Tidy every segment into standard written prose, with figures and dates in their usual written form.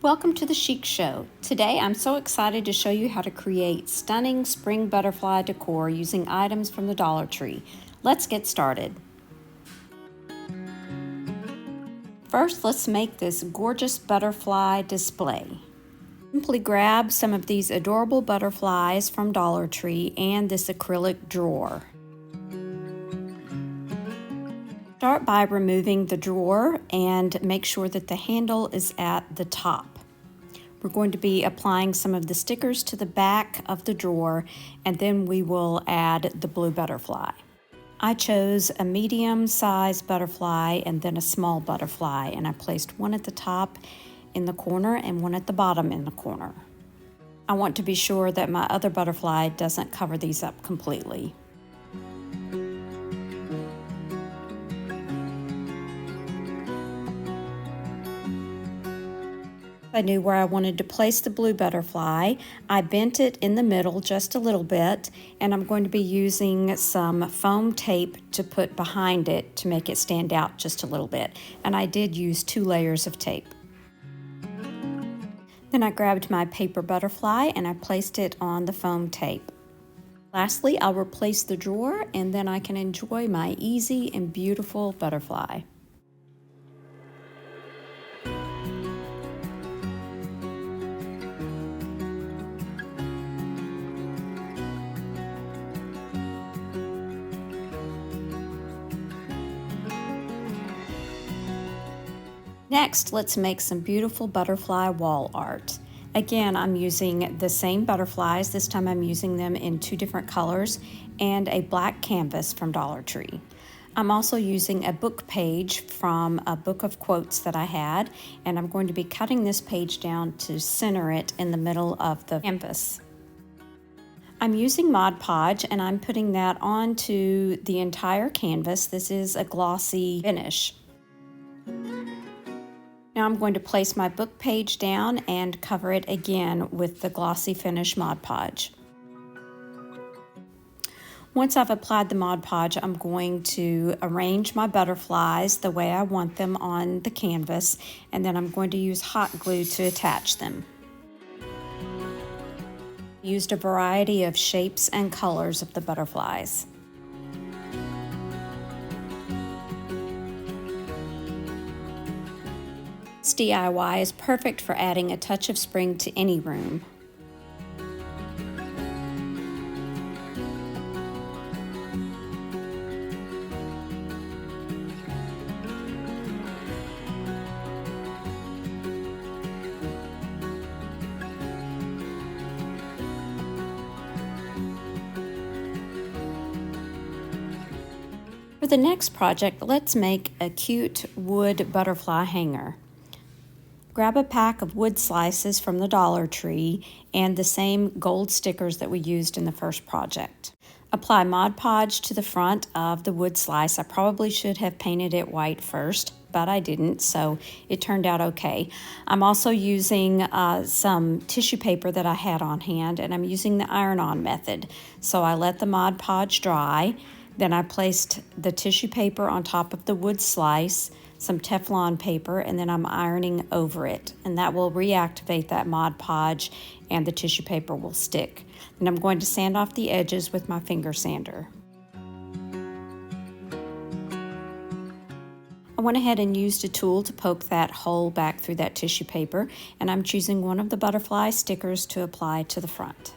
Welcome to the Chic Show. Today I'm so excited to show you how to create stunning spring butterfly decor using items from the Dollar Tree. Let's get started. First, let's make this gorgeous butterfly display. Simply grab some of these adorable butterflies from Dollar Tree and this acrylic drawer. Start by removing the drawer and make sure that the handle is at the top. We're going to be applying some of the stickers to the back of the drawer, and then we will add the blue butterfly. I chose a medium-sized butterfly and then a small butterfly, and I placed one at the top in the corner and one at the bottom in the corner. I want to be sure that my other butterfly doesn't cover these up completely. I knew where I wanted to place the blue butterfly. I bent it in the middle just a little bit, and I'm going to be using some foam tape to put behind it to make it stand out just a little bit. And I did use 2 layers of tape. Then I grabbed my paper butterfly and I placed it on the foam tape. Lastly, I'll replace the drawer and then I can enjoy my easy and beautiful butterfly. Next, let's make some beautiful butterfly wall art. Again, I'm using the same butterflies. This time I'm using them in 2 different colors and a black canvas from Dollar Tree. I'm also using a book page from a book of quotes that I had, and I'm going to be cutting this page down to center it in the middle of the canvas. I'm using Mod Podge and I'm putting that onto the entire canvas. This is a glossy finish. Now I'm going to place my book page down and cover it again with the glossy finish Mod Podge. Once I've applied the Mod Podge, I'm going to arrange my butterflies the way I want them on the canvas, and then I'm going to use hot glue to attach them. I used a variety of shapes and colors of the butterflies. This DIY is perfect for adding a touch of spring to any room. For the next project, let's make a cute wood butterfly hanger. Grab a pack of wood slices from the Dollar Tree and the same gold stickers that we used in the first project. Apply Mod Podge to the front of the wood slice. I probably should have painted it white first, but I didn't, so it turned out okay. I'm also using some tissue paper that I had on hand, and I'm using the iron-on method. So I let the Mod Podge dry, then I placed the tissue paper on top of the wood slice, some Teflon paper, and then I'm ironing over it, and that will reactivate that Mod Podge and the tissue paper will stick. And I'm going to sand off the edges with my finger sander. I went ahead and used a tool to poke that hole back through that tissue paper, and I'm choosing one of the butterfly stickers to apply to the front.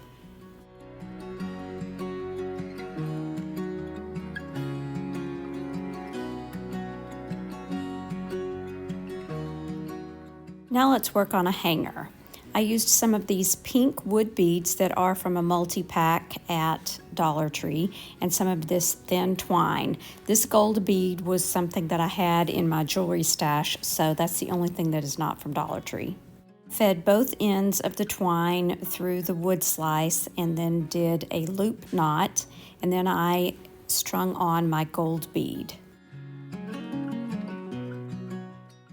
Now let's work on a hanger. I used some of these pink wood beads that are from a multi-pack at Dollar Tree and some of this thin twine. This gold bead was something that I had in my jewelry stash, so that's the only thing that is not from Dollar Tree. Fed both ends of the twine through the wood slice and then did a loop knot, and then I strung on my gold bead.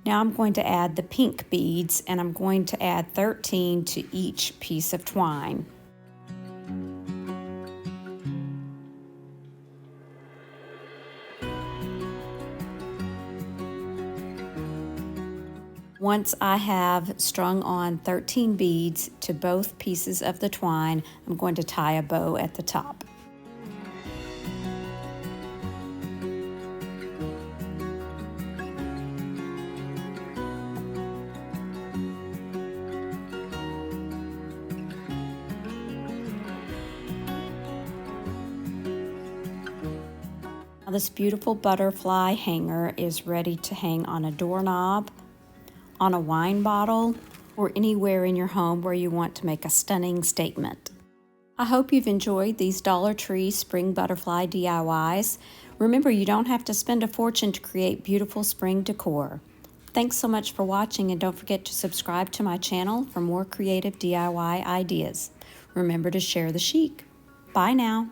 Now I'm going to add the pink beads, and I'm going to add 13 to each piece of twine. Once I have strung on 13 beads to both pieces of the twine, I'm going to tie a bow at the top. Now this beautiful butterfly hanger is ready to hang on a doorknob, on a wine bottle, or anywhere in your home where you want to make a stunning statement. I hope you've enjoyed these Dollar Tree spring butterfly DIYs. Remember, you don't have to spend a fortune to create beautiful spring decor. Thanks so much for watching, and don't forget to subscribe to my channel for more creative DIY ideas. Remember to share the chic. Bye now.